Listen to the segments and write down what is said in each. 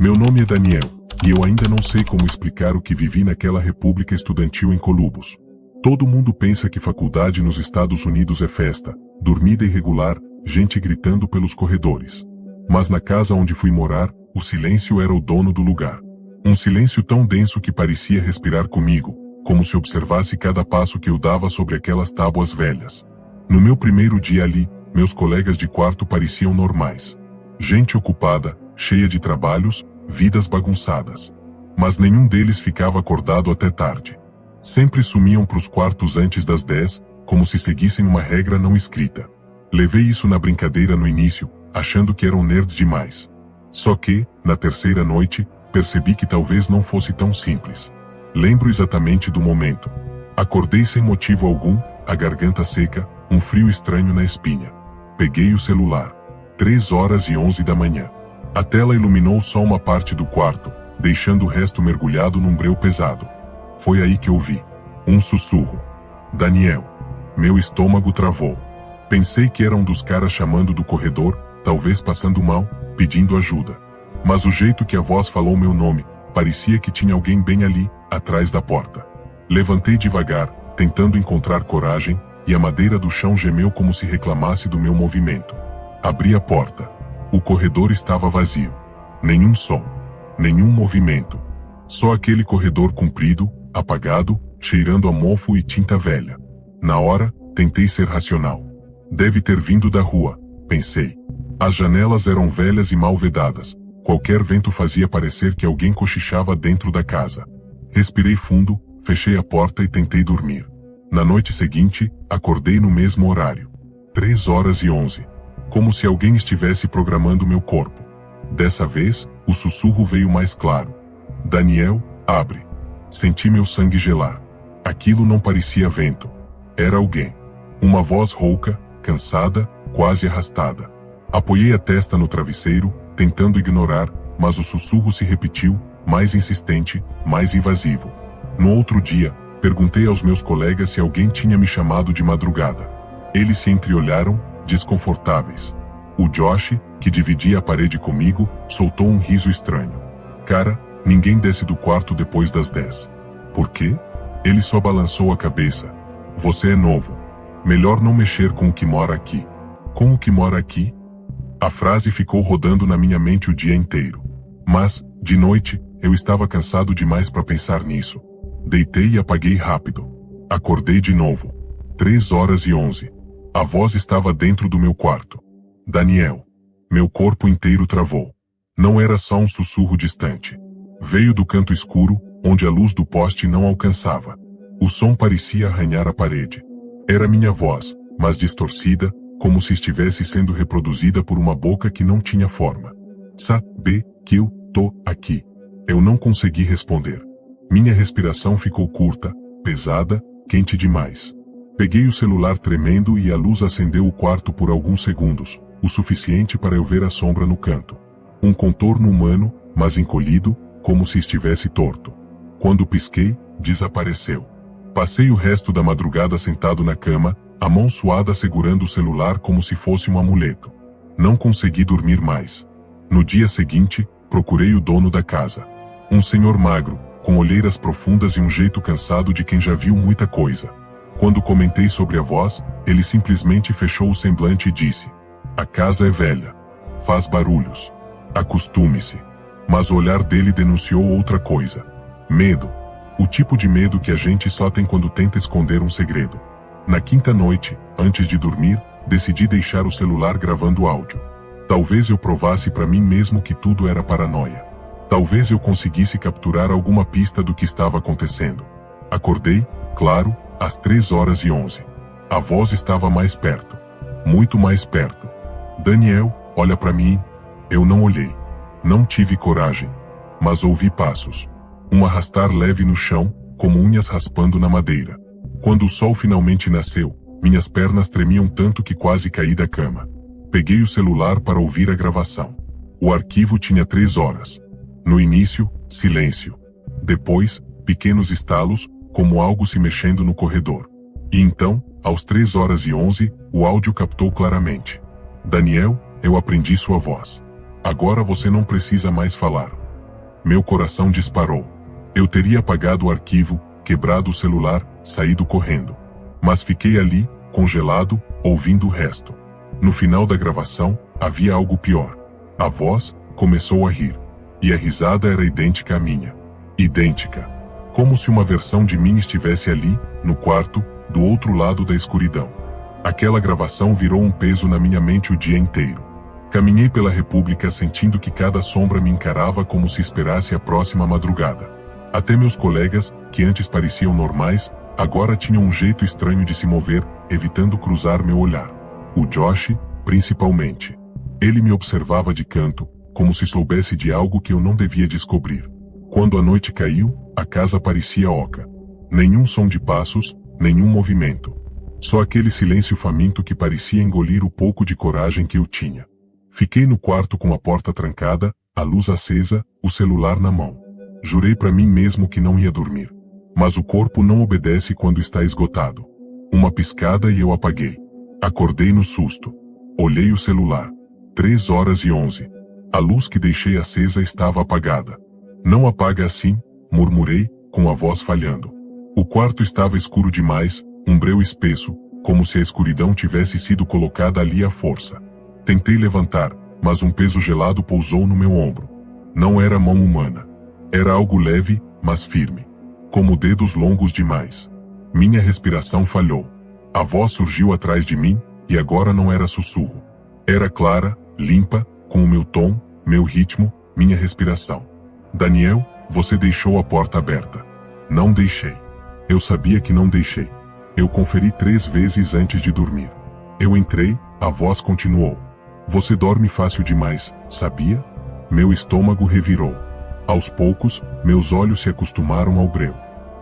Meu nome é Daniel, e eu ainda não sei como explicar o que vivi naquela república estudantil em Columbus. Todo mundo pensa que faculdade nos Estados Unidos é festa, dormida irregular, gente gritando pelos corredores. Mas na casa onde fui morar, o silêncio era o dono do lugar. Um silêncio tão denso que parecia respirar comigo, como se observasse cada passo que eu dava sobre aquelas tábuas velhas. No meu primeiro dia ali, meus colegas de quarto pareciam normais. Gente ocupada, cheia de trabalhos, vidas bagunçadas. Mas nenhum deles ficava acordado até tarde. Sempre sumiam para os quartos antes das 10, como se seguissem uma regra não escrita. Levei isso na brincadeira no início, achando que eram nerds demais. Só que, na terceira noite, percebi que talvez não fosse tão simples. Lembro exatamente do momento. Acordei sem motivo algum, a garganta seca, um frio estranho na espinha. Peguei o celular. 3h11 da manhã. A tela iluminou só uma parte do quarto, deixando o resto mergulhado num breu pesado. Foi aí que ouvi um sussurro. Daniel. Meu estômago travou. Pensei que era um dos caras chamando do corredor, talvez passando mal, pedindo ajuda. Mas o jeito que a voz falou meu nome, parecia que tinha alguém bem ali, atrás da porta. Levantei devagar, tentando encontrar coragem, e a madeira do chão gemeu como se reclamasse do meu movimento. Abri a porta. O corredor estava vazio. Nenhum som. Nenhum movimento. Só aquele corredor comprido, apagado, cheirando a mofo e tinta velha. Na hora, tentei ser racional. Deve ter vindo da rua, pensei. As janelas eram velhas e mal vedadas. Qualquer vento fazia parecer que alguém cochichava dentro da casa. Respirei fundo, fechei a porta e tentei dormir. Na noite seguinte, acordei no mesmo horário. 3h11. Como se alguém estivesse programando meu corpo. Dessa vez, o sussurro veio mais claro. Daniel, abre. Senti meu sangue gelar. Aquilo não parecia vento. Era alguém. Uma voz rouca, cansada, quase arrastada. Apoiei a testa no travesseiro, tentando ignorar, mas o sussurro se repetiu, mais insistente, mais invasivo. No outro dia, perguntei aos meus colegas se alguém tinha me chamado de madrugada. Eles se entreolharam, desconfortáveis. O Josh, que dividia a parede comigo, soltou um riso estranho. Cara, ninguém desce do quarto depois das 10. Por quê? Ele só balançou a cabeça. Você é novo. Melhor não mexer com o que mora aqui. Com o que mora aqui? A frase ficou rodando na minha mente o dia inteiro. Mas, de noite, eu estava cansado demais para pensar nisso. Deitei e apaguei rápido. Acordei de novo. 3h11. A voz estava dentro do meu quarto. Daniel. Meu corpo inteiro travou. Não era só um sussurro distante. Veio do canto escuro, onde a luz do poste não alcançava. O som parecia arranhar a parede. Era minha voz, mas distorcida, como se estivesse sendo reproduzida por uma boca que não tinha forma. Sabe que eu tô aqui. Eu não consegui responder. Minha respiração ficou curta, pesada, quente demais. Peguei o celular tremendo e a luz acendeu o quarto por alguns segundos, o suficiente para eu ver a sombra no canto. Um contorno humano, mas encolhido, como se estivesse torto. Quando pisquei, desapareceu. Passei o resto da madrugada sentado na cama, a mão suada segurando o celular como se fosse um amuleto. Não consegui dormir mais. No dia seguinte, procurei o dono da casa. Um senhor magro, com olheiras profundas e um jeito cansado de quem já viu muita coisa. Quando comentei sobre a voz, ele simplesmente fechou o semblante e disse: a casa é velha. Faz barulhos. Acostume-se. Mas o olhar dele denunciou outra coisa. Medo. O tipo de medo que a gente só tem quando tenta esconder um segredo. Na quinta noite, antes de dormir, decidi deixar o celular gravando áudio. Talvez eu provasse para mim mesmo que tudo era paranoia. Talvez eu conseguisse capturar alguma pista do que estava acontecendo. Acordei, claro, às 3h11. A voz estava mais perto. Muito mais perto. Daniel, olha para mim. Eu não olhei. Não tive coragem. Mas ouvi passos. Um arrastar leve no chão, como unhas raspando na madeira. Quando o sol finalmente nasceu, minhas pernas tremiam tanto que quase caí da cama. Peguei o celular para ouvir a gravação. O arquivo tinha 3 horas. No início, silêncio. Depois, pequenos estalos, como algo se mexendo no corredor. E então, aos 3h11, o áudio captou claramente. Daniel, eu aprendi sua voz. Agora você não precisa mais falar. Meu coração disparou. Eu teria apagado o arquivo, quebrado o celular, saído correndo. Mas fiquei ali, congelado, ouvindo o resto. No final da gravação, havia algo pior. A voz começou a rir. E a risada era idêntica à minha. Idêntica. Como se uma versão de mim estivesse ali, no quarto, do outro lado da escuridão. Aquela gravação virou um peso na minha mente o dia inteiro. Caminhei pela República sentindo que cada sombra me encarava como se esperasse a próxima madrugada. Até meus colegas, que antes pareciam normais, agora tinham um jeito estranho de se mover, evitando cruzar meu olhar. O Josh, principalmente. Ele me observava de canto, como se soubesse de algo que eu não devia descobrir. Quando a noite caiu, a casa parecia oca. Nenhum som de passos, nenhum movimento. Só aquele silêncio faminto que parecia engolir o pouco de coragem que eu tinha. Fiquei no quarto com a porta trancada, a luz acesa, o celular na mão. Jurei para mim mesmo que não ia dormir. Mas o corpo não obedece quando está esgotado. Uma piscada e eu apaguei. Acordei no susto. Olhei o celular. 3h11. A luz que deixei acesa estava apagada. Não apaga assim, murmurei, com a voz falhando. O quarto estava escuro demais, um breu espesso, como se a escuridão tivesse sido colocada ali à força. Tentei levantar, mas um peso gelado pousou no meu ombro. Não era mão humana. Era algo leve, mas firme. Como dedos longos demais. Minha respiração falhou. A voz surgiu atrás de mim, e agora não era sussurro. Era clara, limpa, com o meu tom, meu ritmo, minha respiração. Daniel, você deixou a porta aberta. Não deixei. Eu sabia que não deixei. Eu conferi 3 vezes antes de dormir. Eu entrei, a voz continuou. Você dorme fácil demais, sabia? Meu estômago revirou. Aos poucos, meus olhos se acostumaram ao breu.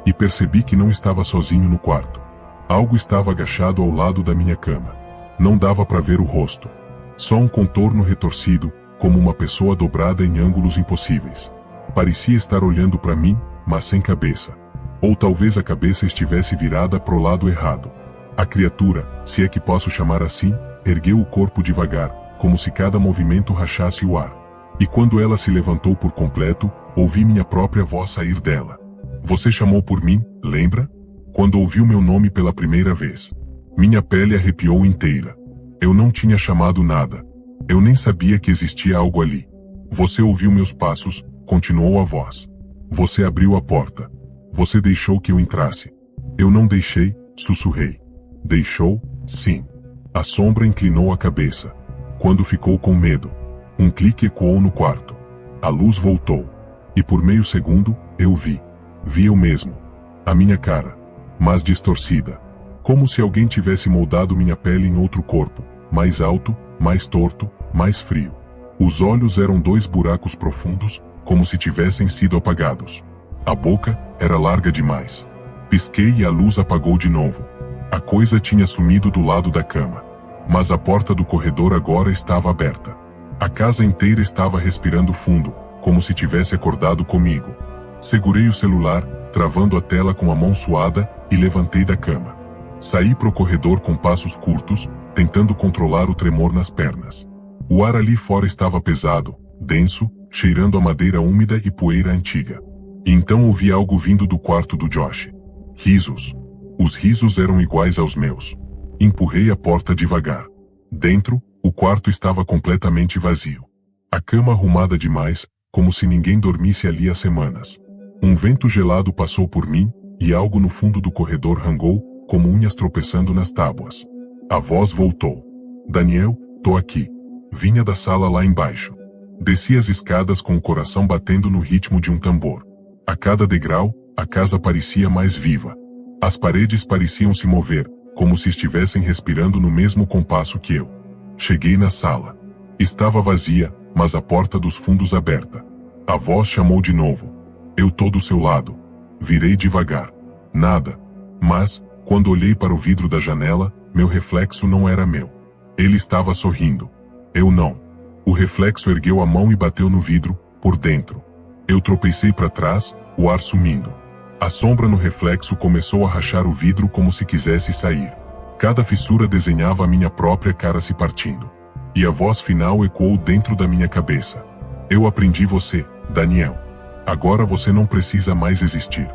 E percebi que não estava sozinho no quarto. Algo estava agachado ao lado da minha cama. Não dava para ver o rosto. Só um contorno retorcido, como uma pessoa dobrada em ângulos impossíveis. Parecia estar olhando para mim, mas sem cabeça. Ou talvez a cabeça estivesse virada pro lado errado. A criatura, se é que posso chamar assim, ergueu o corpo devagar, como se cada movimento rachasse o ar. E quando ela se levantou por completo, ouvi minha própria voz sair dela. Você chamou por mim, lembra? Quando ouviu meu nome pela primeira vez. Minha pele arrepiou inteira. Eu não tinha chamado nada. Eu nem sabia que existia algo ali. Você ouviu meus passos, continuou a voz. Você abriu a porta. Você deixou que eu entrasse. Eu não deixei, sussurrei. Deixou, sim. A sombra inclinou a cabeça. Quando ficou com medo. Um clique ecoou no quarto. A luz voltou. E por meio segundo, eu vi. Vi eu mesmo. A minha cara. Mas distorcida. Como se alguém tivesse moldado minha pele em outro corpo. Mais alto, mais torto, mais frio. Os olhos eram 2 buracos profundos, como se tivessem sido apagados. A boca era larga demais. Pisquei e a luz apagou de novo. A coisa tinha sumido do lado da cama. Mas a porta do corredor agora estava aberta. A casa inteira estava respirando fundo, como se tivesse acordado comigo. Segurei o celular, travando a tela com a mão suada, e levantei da cama. Saí pro corredor com passos curtos, tentando controlar o tremor nas pernas. O ar ali fora estava pesado, denso, cheirando a madeira úmida e poeira antiga. E então ouvi algo vindo do quarto do Josh. Risos. Os risos eram iguais aos meus. Empurrei a porta devagar. Dentro, o quarto estava completamente vazio. A cama arrumada demais, como se ninguém dormisse ali há semanas. Um vento gelado passou por mim, e algo no fundo do corredor rangou, como unhas tropeçando nas tábuas. A voz voltou. Daniel, tô aqui. Vinha da sala lá embaixo. Desci as escadas com o coração batendo no ritmo de um tambor. A cada degrau, a casa parecia mais viva. As paredes pareciam se mover, como se estivessem respirando no mesmo compasso que eu. Cheguei na sala. Estava vazia, mas a porta dos fundos aberta. A voz chamou de novo. Eu tô do seu lado. Virei devagar. Nada. Mas, quando olhei para o vidro da janela, meu reflexo não era meu. Ele estava sorrindo. Eu não. O reflexo ergueu a mão e bateu no vidro, por dentro. Eu tropecei para trás, o ar sumindo. A sombra no reflexo começou a rachar o vidro como se quisesse sair. Cada fissura desenhava a minha própria cara se partindo. E a voz final ecoou dentro da minha cabeça. Eu aprendi você, Daniel. Agora você não precisa mais existir.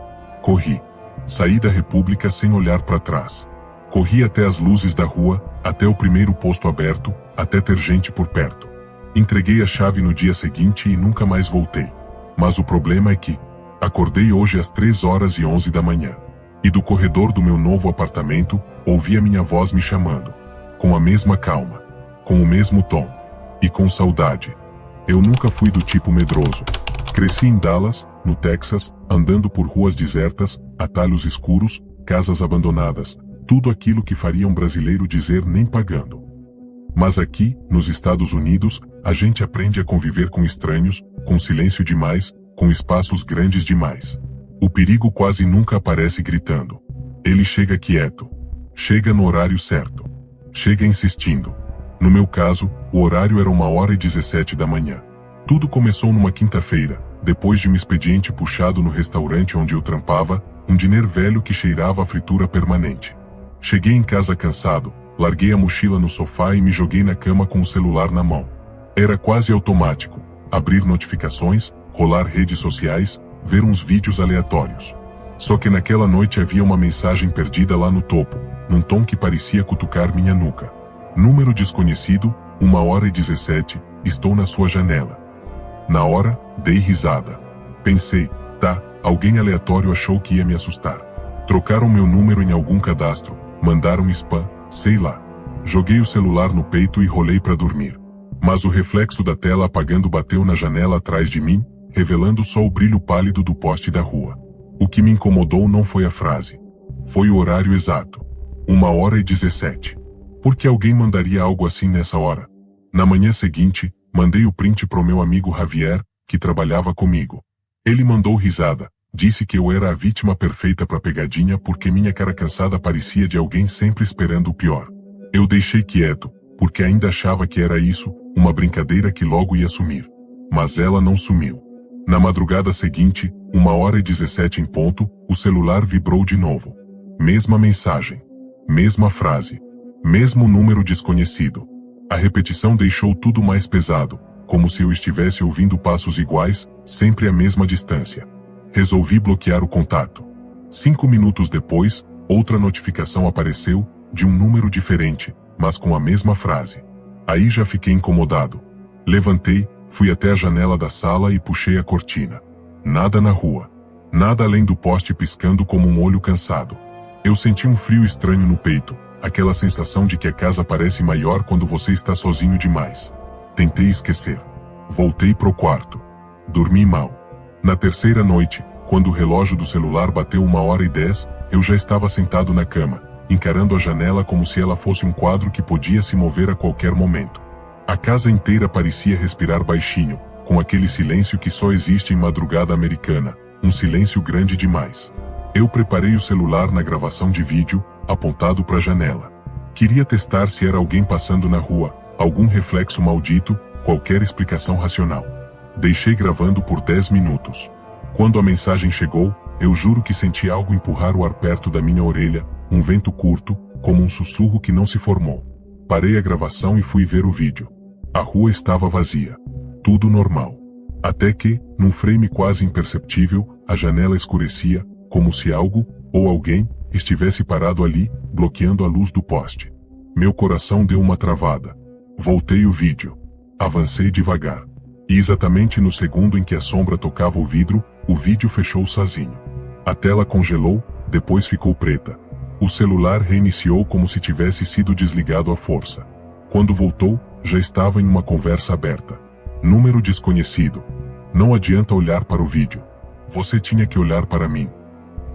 Corri. Saí da República sem olhar para trás. Corri até as luzes da rua, até o primeiro posto aberto, até ter gente por perto. Entreguei a chave no dia seguinte e nunca mais voltei. Mas o problema é que acordei hoje às 3h11 da manhã. E do corredor do meu novo apartamento, ouvi a minha voz me chamando. Com a mesma calma. Com o mesmo tom. E com saudade. Eu nunca fui do tipo medroso. Cresci em Dallas, no Texas, andando por ruas desertas, atalhos escuros, casas abandonadas. Tudo aquilo que faria um brasileiro dizer nem pagando. Mas aqui, nos Estados Unidos, a gente aprende a conviver com estranhos, com silêncio demais, com espaços grandes demais. O perigo quase nunca aparece gritando. Ele chega quieto. Chega no horário certo. Chega insistindo. No meu caso, o horário era 1h17 da manhã. Tudo começou numa quinta-feira, depois de um expediente puxado no restaurante onde eu trampava, um diner velho que cheirava a fritura permanente. Cheguei em casa cansado, larguei a mochila no sofá e me joguei na cama com o celular na mão. Era quase automático. Abrir notificações, rolar redes sociais, ver uns vídeos aleatórios. Só que naquela noite havia uma mensagem perdida lá no topo, num tom que parecia cutucar minha nuca. Número desconhecido, 1h17, estou na sua janela. Na hora, dei risada. Pensei, tá, alguém aleatório achou que ia me assustar. Trocaram meu número em algum cadastro, mandaram spam, sei lá. Joguei o celular no peito e rolei para dormir. Mas o reflexo da tela apagando bateu na janela atrás de mim, revelando só o brilho pálido do poste da rua. O que me incomodou não foi a frase. Foi o horário exato. 1h17. Por que alguém mandaria algo assim nessa hora? Na manhã seguinte, mandei o print pro meu amigo Javier, que trabalhava comigo. Ele mandou risada, disse que eu era a vítima perfeita pra pegadinha porque minha cara cansada parecia de alguém sempre esperando o pior. Eu deixei quieto, porque ainda achava que era isso, uma brincadeira que logo ia sumir. Mas ela não sumiu. Na madrugada seguinte, 1h17 em ponto, o celular vibrou de novo. Mesma mensagem. Mesma frase. Mesmo número desconhecido. A repetição deixou tudo mais pesado, como se eu estivesse ouvindo passos iguais, sempre à mesma distância. Resolvi bloquear o contato. 5 minutos depois, outra notificação apareceu, de um número diferente, mas com a mesma frase. Aí já fiquei incomodado. Levantei, fui até a janela da sala e puxei a cortina. Nada na rua. Nada além do poste piscando como um olho cansado. Eu senti um frio estranho no peito, aquela sensação de que a casa parece maior quando você está sozinho demais. Tentei esquecer. Voltei pro quarto. Dormi mal. Na terceira noite, quando o relógio do celular bateu 1h10, eu já estava sentado na cama, encarando a janela como se ela fosse um quadro que podia se mover a qualquer momento. A casa inteira parecia respirar baixinho, com aquele silêncio que só existe em madrugada americana, um silêncio grande demais. Eu preparei o celular na gravação de vídeo, apontado para a janela. Queria testar se era alguém passando na rua, algum reflexo maldito, qualquer explicação racional. Deixei gravando por 10 minutos. Quando a mensagem chegou, eu juro que senti algo empurrar o ar perto da minha orelha, um vento curto, como um sussurro que não se formou. Parei a gravação e fui ver o vídeo. A rua estava vazia. Tudo normal. Até que, num frame quase imperceptível, a janela escurecia, como se algo, ou alguém, estivesse parado ali, bloqueando a luz do poste. Meu coração deu uma travada. Voltei o vídeo. Avancei devagar. E exatamente no segundo em que a sombra tocava o vidro, o vídeo fechou sozinho. A tela congelou, depois ficou preta. O celular reiniciou como se tivesse sido desligado à força. Quando voltou, já estava em uma conversa aberta. Número desconhecido. Não adianta olhar para o vídeo. Você tinha que olhar para mim.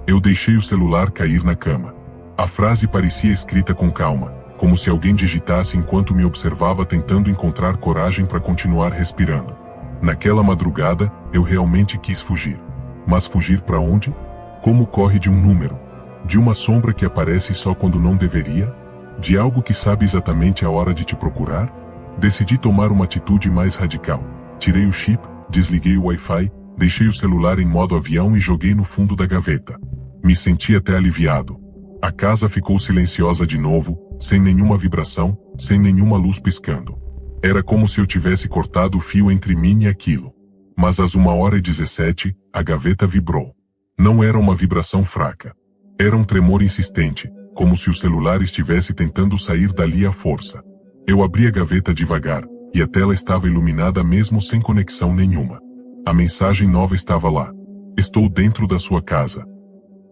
Eu deixei o celular cair na cama. A frase parecia escrita com calma, como se alguém digitasse enquanto me observava tentando encontrar coragem para continuar respirando. Naquela madrugada, eu realmente quis fugir. Mas fugir para onde? Como corre de um número? De uma sombra que aparece só quando não deveria? De algo que sabe exatamente a hora de te procurar? Decidi tomar uma atitude mais radical. Tirei o chip, desliguei o Wi-Fi, deixei o celular em modo avião e joguei no fundo da gaveta. Me senti até aliviado. A casa ficou silenciosa de novo, sem nenhuma vibração, sem nenhuma luz piscando. Era como se eu tivesse cortado o fio entre mim e aquilo. Mas às 1h17, a gaveta vibrou. Não era uma vibração fraca. Era um tremor insistente, como se o celular estivesse tentando sair dali à força. Eu abri a gaveta devagar, e a tela estava iluminada mesmo sem conexão nenhuma. A mensagem nova estava lá. Estou dentro da sua casa.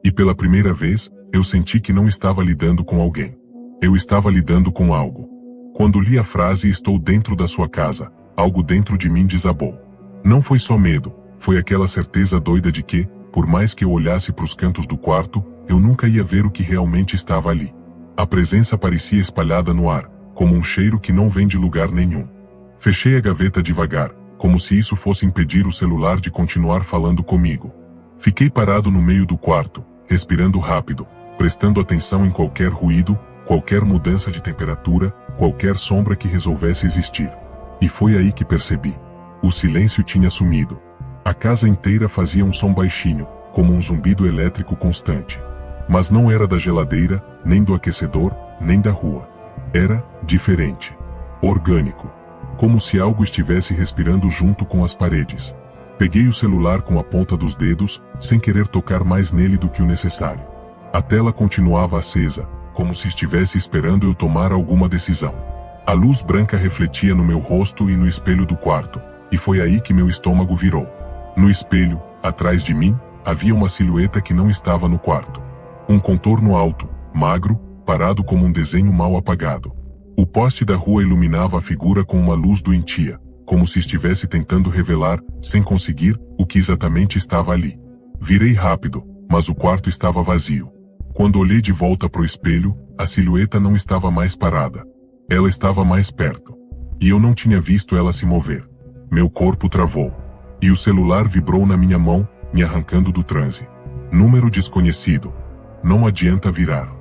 E pela primeira vez, eu senti que não estava lidando com alguém. Eu estava lidando com algo. Quando li a frase "estou dentro da sua casa", algo dentro de mim desabou. Não foi só medo, foi aquela certeza doida de que, por mais que eu olhasse para os cantos do quarto, eu nunca ia ver o que realmente estava ali. A presença parecia espalhada no ar, como um cheiro que não vem de lugar nenhum. Fechei a gaveta devagar, como se isso fosse impedir o celular de continuar falando comigo. Fiquei parado no meio do quarto, respirando rápido, prestando atenção em qualquer ruído, qualquer mudança de temperatura, qualquer sombra que resolvesse existir. E foi aí que percebi. O silêncio tinha sumido. A casa inteira fazia um som baixinho, como um zumbido elétrico constante. Mas não era da geladeira, nem do aquecedor, nem da rua. Era diferente. Orgânico. Como se algo estivesse respirando junto com as paredes. Peguei o celular com a ponta dos dedos, sem querer tocar mais nele do que o necessário. A tela continuava acesa, como se estivesse esperando eu tomar alguma decisão. A luz branca refletia no meu rosto e no espelho do quarto, e foi aí que meu estômago virou. No espelho, atrás de mim, havia uma silhueta que não estava no quarto. Um contorno alto, magro, parado como um desenho mal apagado. O poste da rua iluminava a figura com uma luz doentia, como se estivesse tentando revelar, sem conseguir, o que exatamente estava ali. Virei rápido, mas o quarto estava vazio. Quando olhei de volta pro espelho, a silhueta não estava mais parada. Ela estava mais perto. E eu não tinha visto ela se mover. Meu corpo travou. E o celular vibrou na minha mão, me arrancando do transe. Número desconhecido. Não adianta virar.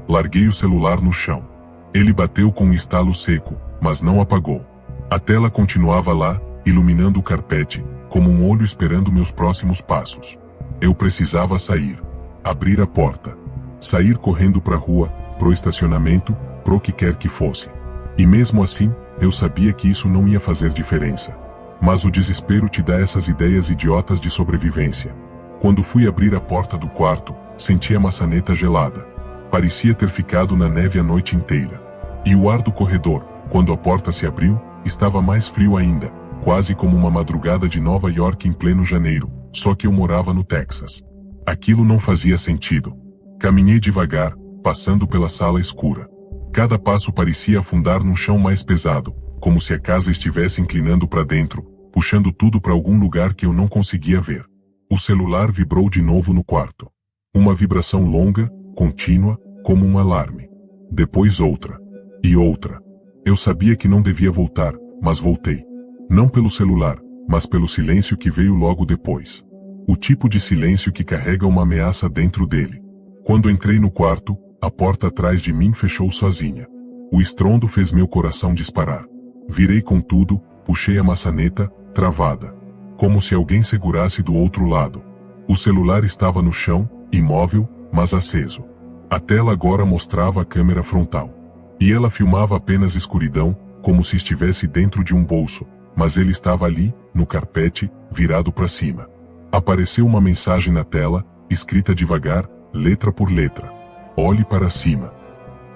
Larguei o celular no chão. Ele bateu com um estalo seco, mas não apagou. A tela continuava lá, iluminando o carpete, como um olho esperando meus próximos passos. Eu precisava sair. Abrir a porta. Sair correndo pra rua, pro estacionamento, pro que quer que fosse. E mesmo assim, eu sabia que isso não ia fazer diferença. Mas o desespero te dá essas ideias idiotas de sobrevivência. Quando fui abrir a porta do quarto, senti a maçaneta gelada. Parecia ter ficado na neve a noite inteira. E o ar do corredor, quando a porta se abriu, estava mais frio ainda, quase como uma madrugada de Nova York em pleno janeiro, só que eu morava no Texas. Aquilo não fazia sentido. Caminhei devagar, passando pela sala escura. Cada passo parecia afundar num chão mais pesado, como se a casa estivesse inclinando para dentro, puxando tudo para algum lugar que eu não conseguia ver. O celular vibrou de novo no quarto. Uma vibração longa, contínua, como um alarme. Depois outra. E outra. Eu sabia que não devia voltar, mas voltei. Não pelo celular, mas pelo silêncio que veio logo depois. O tipo de silêncio que carrega uma ameaça dentro dele. Quando entrei no quarto, a porta atrás de mim fechou sozinha. O estrondo fez meu coração disparar. Virei com tudo, puxei a maçaneta, travada. Como se alguém segurasse do outro lado. O celular estava no chão, imóvel, mas aceso. A tela agora mostrava a câmera frontal. E ela filmava apenas escuridão, como se estivesse dentro de um bolso, mas ele estava ali, no carpete, virado para cima. Apareceu uma mensagem na tela, escrita devagar, letra por letra. Olhe para cima.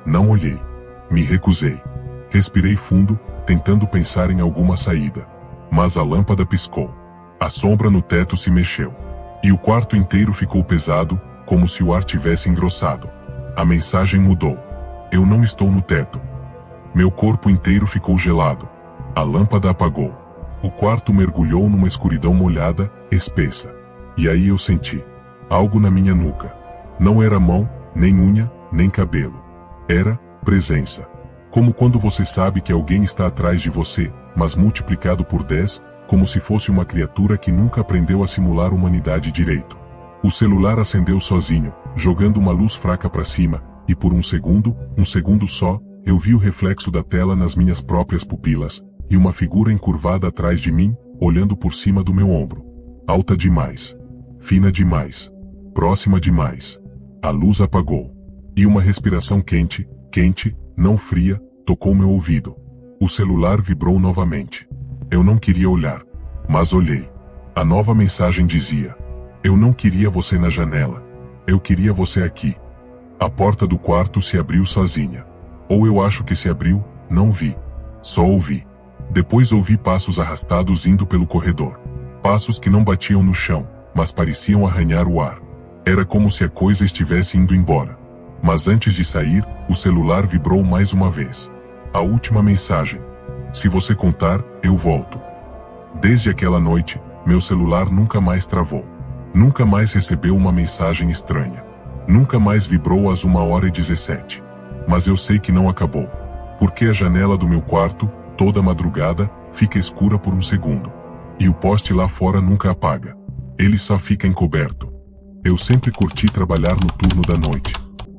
Não olhei. Me recusei. Respirei fundo, tentando pensar em alguma saída. Mas a lâmpada piscou. A sombra no teto se mexeu. E o quarto inteiro ficou pesado, como se o ar tivesse engrossado. A mensagem mudou. Eu não estou no teto. Meu corpo inteiro ficou gelado. A lâmpada apagou. O quarto mergulhou numa escuridão molhada, espessa. E aí eu senti algo na minha nuca. Não era mão, nem unha, nem cabelo. Era presença. Como quando você sabe que alguém está atrás de você, mas multiplicado por 10, como se fosse uma criatura que nunca aprendeu a simular humanidade direito. O celular acendeu sozinho, jogando uma luz fraca para cima, e por um segundo só, eu vi o reflexo da tela nas minhas próprias pupilas, e uma figura encurvada atrás de mim, olhando por cima do meu ombro. Alta demais. Fina demais. Próxima demais. A luz apagou. E uma respiração quente, não fria, tocou meu ouvido. O celular vibrou novamente. Eu não queria olhar, mas olhei. A nova mensagem dizia: eu não queria você na janela. Eu queria você aqui. A porta do quarto se abriu sozinha. Ou eu acho que se abriu, não vi. Só ouvi. Depois ouvi passos arrastados indo pelo corredor. Passos que não batiam no chão, mas pareciam arranhar o ar. Era como se a coisa estivesse indo embora. Mas antes de sair, o celular vibrou mais uma vez. A última mensagem: se você contar, eu volto. Desde aquela noite, meu celular nunca mais travou. Nunca mais recebeu uma mensagem estranha. Nunca mais vibrou às 1h17. Mas eu sei que não acabou. Porque a janela do meu quarto, toda madrugada, fica escura por um segundo. E o poste lá fora nunca apaga. Ele só fica encoberto. Eu sempre curti trabalhar no turno da noite.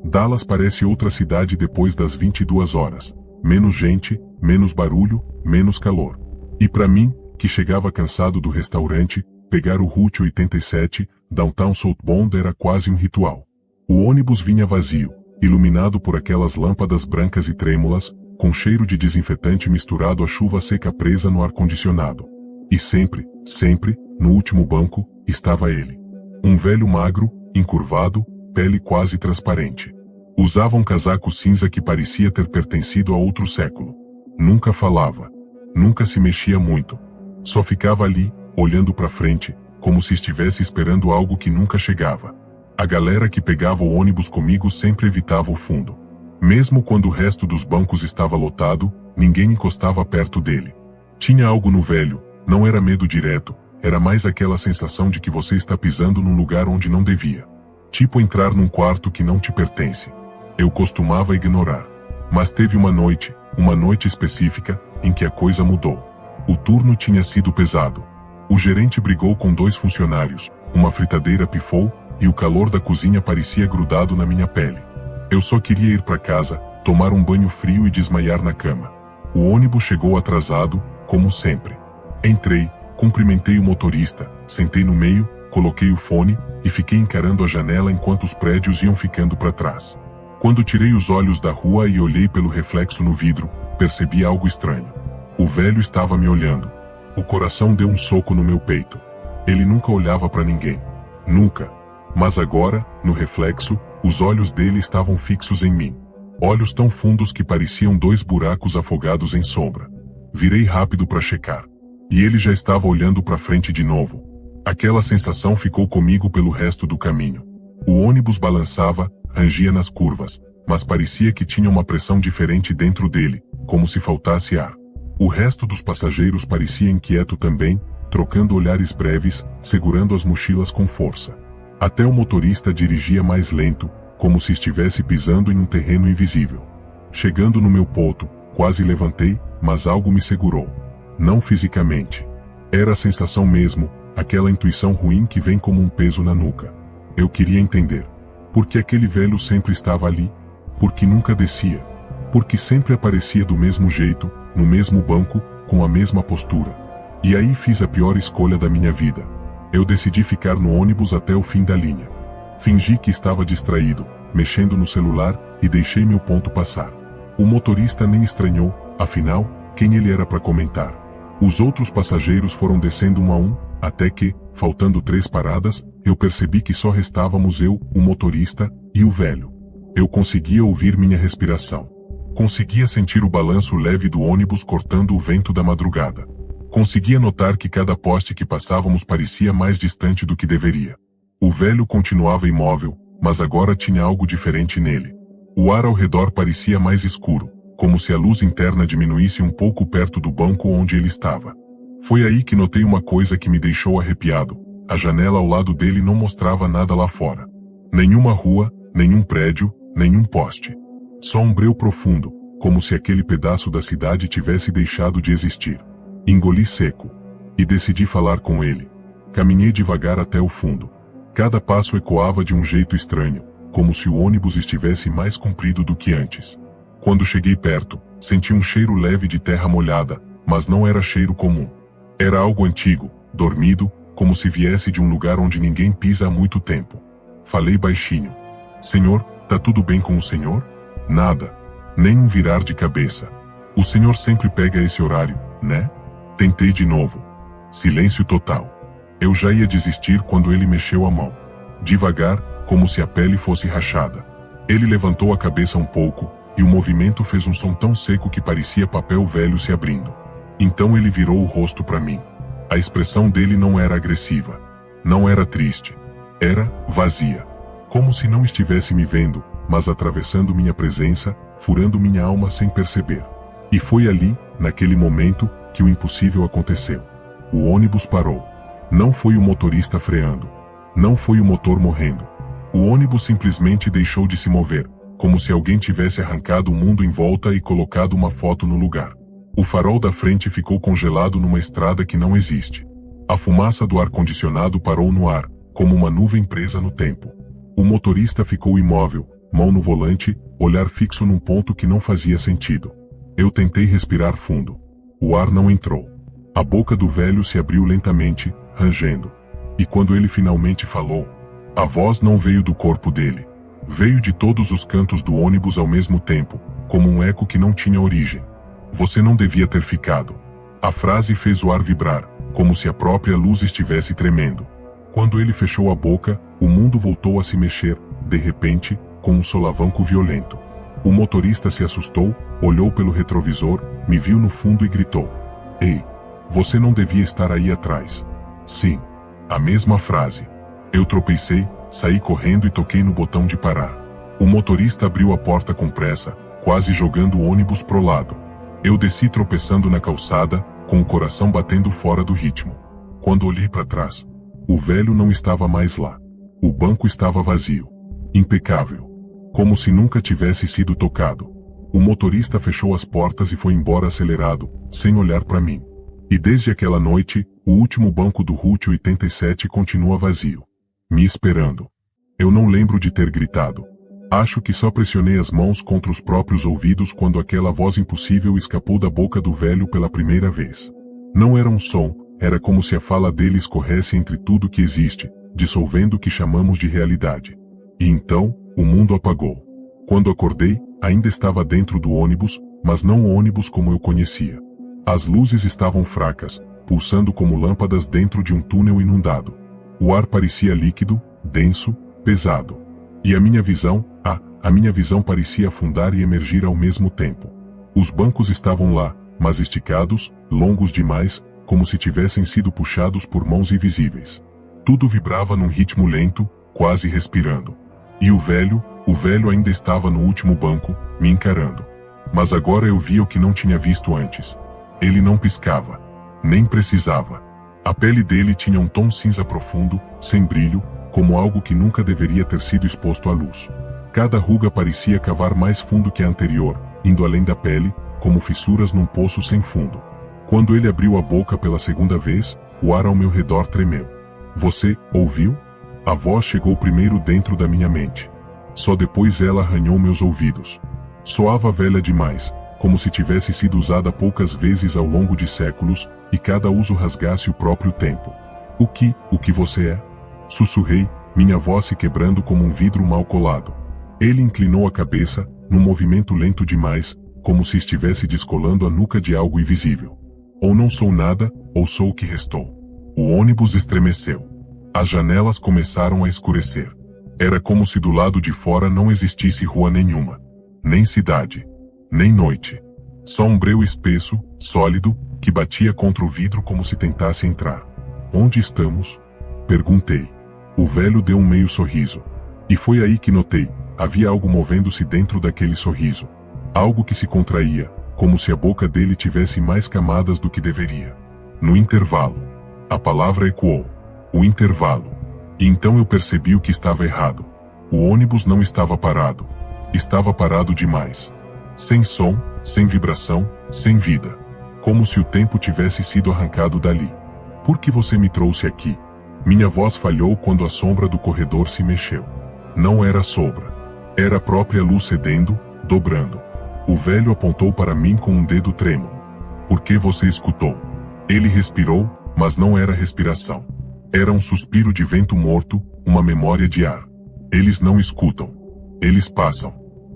Dallas parece outra cidade depois das 22 horas. Menos gente, menos barulho, menos calor. E para mim, que chegava cansado do restaurante, pegar o Route 87, Downtown Southbound era quase um ritual. O ônibus vinha vazio, iluminado por aquelas lâmpadas brancas e trêmulas, com cheiro de desinfetante misturado à chuva seca presa no ar-condicionado. E sempre, no último banco, estava ele. Um velho magro, encurvado, pele quase transparente. Usava um casaco cinza que parecia ter pertencido a outro século. Nunca falava. Nunca se mexia muito. Só ficava ali, olhando para frente, como se estivesse esperando algo que nunca chegava. A galera que pegava o ônibus comigo sempre evitava o fundo. Mesmo quando o resto dos bancos estava lotado, ninguém encostava perto dele. Tinha algo no velho, não era medo direto, era mais aquela sensação de que você está pisando num lugar onde não devia. Tipo entrar num quarto que não te pertence. Eu costumava ignorar. Mas teve uma noite específica, em que a coisa mudou. O turno tinha sido pesado. O gerente brigou com 2 funcionários, uma fritadeira pifou, e o calor da cozinha parecia grudado na minha pele. Eu só queria ir para casa, tomar um banho frio e desmaiar na cama. O ônibus chegou atrasado, como sempre. Entrei, cumprimentei o motorista, sentei no meio, coloquei o fone, e fiquei encarando a janela enquanto os prédios iam ficando para trás. Quando tirei os olhos da rua e olhei pelo reflexo no vidro, percebi algo estranho. O velho estava me olhando. O coração deu um soco no meu peito. Ele nunca olhava para ninguém. Nunca. Mas agora, no reflexo, os olhos dele estavam fixos em mim. Olhos tão fundos que pareciam 2 buracos afogados em sombra. Virei rápido para checar. E ele já estava olhando para frente de novo. Aquela sensação ficou comigo pelo resto do caminho. O ônibus balançava, rangia nas curvas, mas parecia que tinha uma pressão diferente dentro dele, como se faltasse ar. O resto dos passageiros parecia inquieto também, trocando olhares breves, segurando as mochilas com força. Até o motorista dirigia mais lento, como se estivesse pisando em um terreno invisível. Chegando no meu ponto, quase levantei, mas algo me segurou. Não fisicamente. Era a sensação mesmo, aquela intuição ruim que vem como um peso na nuca. Eu queria entender. Por que aquele velho sempre estava ali? Por que nunca descia? Por que sempre aparecia do mesmo jeito, no mesmo banco, com a mesma postura? E aí fiz a pior escolha da minha vida. Eu decidi ficar no ônibus até o fim da linha. Fingi que estava distraído, mexendo no celular, e deixei meu ponto passar. O motorista nem estranhou, afinal, quem ele era para comentar? Os outros passageiros foram descendo um a um, até que, faltando 3 paradas, eu percebi que só restávamos eu, o motorista, e o velho. Eu conseguia ouvir minha respiração. Conseguia sentir o balanço leve do ônibus cortando o vento da madrugada. Conseguia notar que cada poste que passávamos parecia mais distante do que deveria. O velho continuava imóvel, mas agora tinha algo diferente nele. O ar ao redor parecia mais escuro, como se a luz interna diminuísse um pouco perto do banco onde ele estava. Foi aí que notei uma coisa que me deixou arrepiado. A janela ao lado dele não mostrava nada lá fora. Nenhuma rua, nenhum prédio, nenhum poste. Só um breu profundo, como se aquele pedaço da cidade tivesse deixado de existir. Engoli seco. E decidi falar com ele. Caminhei devagar até o fundo. Cada passo ecoava de um jeito estranho, como se o ônibus estivesse mais comprido do que antes. Quando cheguei perto, senti um cheiro leve de terra molhada, mas não era cheiro comum. Era algo antigo, dormido, como se viesse de um lugar onde ninguém pisa há muito tempo. Falei baixinho. Senhor, tá tudo bem com o senhor? Nada. Nem um virar de cabeça. O senhor sempre pega esse horário, né? Tentei de novo. Silêncio total. Eu já ia desistir quando ele mexeu a mão. Devagar, como se a pele fosse rachada. Ele levantou a cabeça um pouco, e o movimento fez um som tão seco que parecia papel velho se abrindo. Então ele virou o rosto para mim. A expressão dele não era agressiva. Não era triste. Era vazia. Como se não estivesse me vendo, mas atravessando minha presença, furando minha alma sem perceber. E foi ali, naquele momento, que o impossível aconteceu. O ônibus parou. Não foi o motorista freando. Não foi o motor morrendo. O ônibus simplesmente deixou de se mover, como se alguém tivesse arrancado o mundo em volta e colocado uma foto no lugar. O farol da frente ficou congelado numa estrada que não existe. A fumaça do ar-condicionado parou no ar, como uma nuvem presa no tempo. O motorista ficou imóvel, mão no volante, olhar fixo num ponto que não fazia sentido. Eu tentei respirar fundo. O ar não entrou. A boca do velho se abriu lentamente, rangendo. E quando ele finalmente falou, a voz não veio do corpo dele. Veio de todos os cantos do ônibus ao mesmo tempo, como um eco que não tinha origem. Você não devia ter ficado. A frase fez o ar vibrar, como se a própria luz estivesse tremendo. Quando ele fechou a boca, o mundo voltou a se mexer, de repente, com um solavanco violento. O motorista se assustou, olhou pelo retrovisor, me viu no fundo e gritou: "Ei, você não devia estar aí atrás." Sim, a mesma frase. Eu tropecei, saí correndo e toquei no botão de parar. O motorista abriu a porta com pressa, quase jogando o ônibus pro lado. Eu desci tropeçando na calçada, com o coração batendo fora do ritmo. Quando olhei para trás, o velho não estava mais lá. O banco estava vazio. Impecável. Como se nunca tivesse sido tocado. O motorista fechou as portas e foi embora acelerado, sem olhar para mim. E desde aquela noite, o último banco do Route 87 continua vazio. Me esperando. Eu não lembro de ter gritado. Acho que só pressionei as mãos contra os próprios ouvidos quando aquela voz impossível escapou da boca do velho pela primeira vez. Não era um som, era como se a fala dele escorresse entre tudo que existe, dissolvendo o que chamamos de realidade. E então, o mundo apagou. Quando acordei, ainda estava dentro do ônibus, mas não o ônibus como eu conhecia. As luzes estavam fracas, pulsando como lâmpadas dentro de um túnel inundado. O ar parecia líquido, denso, pesado. E a minha visão parecia afundar e emergir ao mesmo tempo. Os bancos estavam lá, mas esticados, longos demais, como se tivessem sido puxados por mãos invisíveis. Tudo vibrava num ritmo lento, quase respirando. E o velho ainda estava no último banco, me encarando. Mas agora eu via o que não tinha visto antes. Ele não piscava. Nem precisava. A pele dele tinha um tom cinza profundo, sem brilho, como algo que nunca deveria ter sido exposto à luz. Cada ruga parecia cavar mais fundo que a anterior, indo além da pele, como fissuras num poço sem fundo. Quando ele abriu a boca pela segunda vez, o ar ao meu redor tremeu. Você ouviu? A voz chegou primeiro dentro da minha mente. Só depois ela arranhou meus ouvidos. Soava velha demais, como se tivesse sido usada poucas vezes ao longo de séculos, e cada uso rasgasse o próprio tempo. O que você é? Sussurrei, minha voz se quebrando como um vidro mal colado. Ele inclinou a cabeça, num movimento lento demais, como se estivesse descolando a nuca de algo invisível. Ou não sou nada, ou sou o que restou. O ônibus estremeceu. As janelas começaram a escurecer. Era como se do lado de fora não existisse rua nenhuma. Nem cidade. Nem noite. Só um breu espesso, sólido, que batia contra o vidro como se tentasse entrar. Onde estamos? Perguntei. O velho deu um meio sorriso. E foi aí que notei, havia algo movendo-se dentro daquele sorriso. Algo que se contraía, como se a boca dele tivesse mais camadas do que deveria. No intervalo. A palavra ecoou. O intervalo. E então eu percebi o que estava errado. O ônibus não estava parado. Estava parado demais. Sem som, sem vibração, sem vida. Como se o tempo tivesse sido arrancado dali. Por que você me trouxe aqui? Minha voz falhou quando a sombra do corredor se mexeu. Não era sombra. Era a própria luz cedendo, dobrando. O velho apontou para mim com um dedo trêmulo. Por que você escutou? Ele respirou, mas não era respiração. Era um suspiro de vento morto, uma memória de ar. Eles não escutam. Eles passam.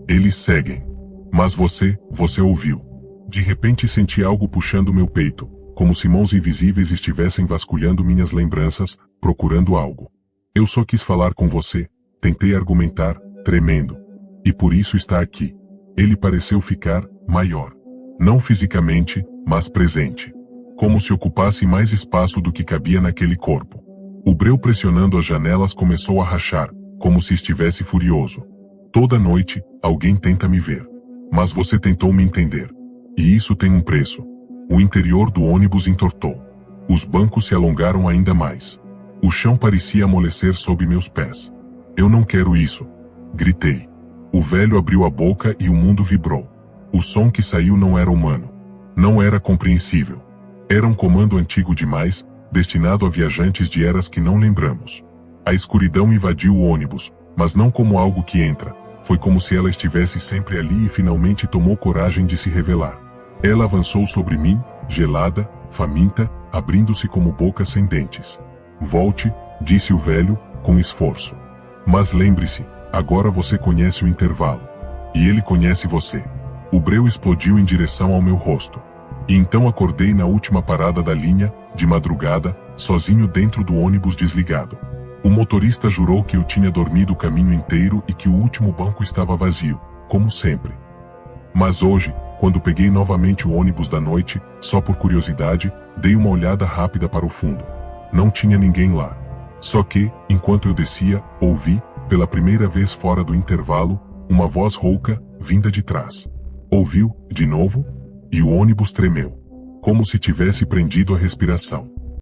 Eles seguem. Mas você ouviu. De repente senti algo puxando meu peito, como se mãos invisíveis estivessem vasculhando minhas lembranças, procurando algo. Eu só quis falar com você, tentei argumentar, tremendo. E por isso está aqui. Ele pareceu ficar maior. Não fisicamente, mas presente. Como se ocupasse mais espaço do que cabia naquele corpo. O breu pressionando as janelas começou a rachar, como se estivesse furioso. Toda noite, alguém tenta me ver. Mas você tentou me entender. E isso tem um preço. O interior do ônibus entortou. Os bancos se alongaram ainda mais. O chão parecia amolecer sob meus pés. Eu não quero isso. Gritei. O velho abriu a boca e o mundo vibrou. O som que saiu não era humano. Não era compreensível. Era um comando antigo demais, destinado a viajantes de eras que não lembramos. A escuridão invadiu o ônibus, mas não como algo que entra. Foi como se ela estivesse sempre ali e finalmente tomou coragem de se revelar. Ela avançou sobre mim, gelada, faminta, abrindo-se como boca sem dentes. Volte, disse o velho, com esforço. Mas lembre-se, agora você conhece o intervalo. E ele conhece você. O breu explodiu em direção ao meu rosto. E então acordei na última parada da linha, de madrugada, sozinho dentro do ônibus desligado. O motorista jurou que eu tinha dormido o caminho inteiro e que o último banco estava vazio, como sempre. Mas hoje, quando peguei novamente o ônibus da noite, só por curiosidade, dei uma olhada rápida para o fundo. Não tinha ninguém lá. Só que, enquanto eu descia, ouvi, pela primeira vez fora do intervalo, uma voz rouca, vinda de trás. Ouviu, de novo? E o ônibus tremeu. Como se tivesse prendido a respiração.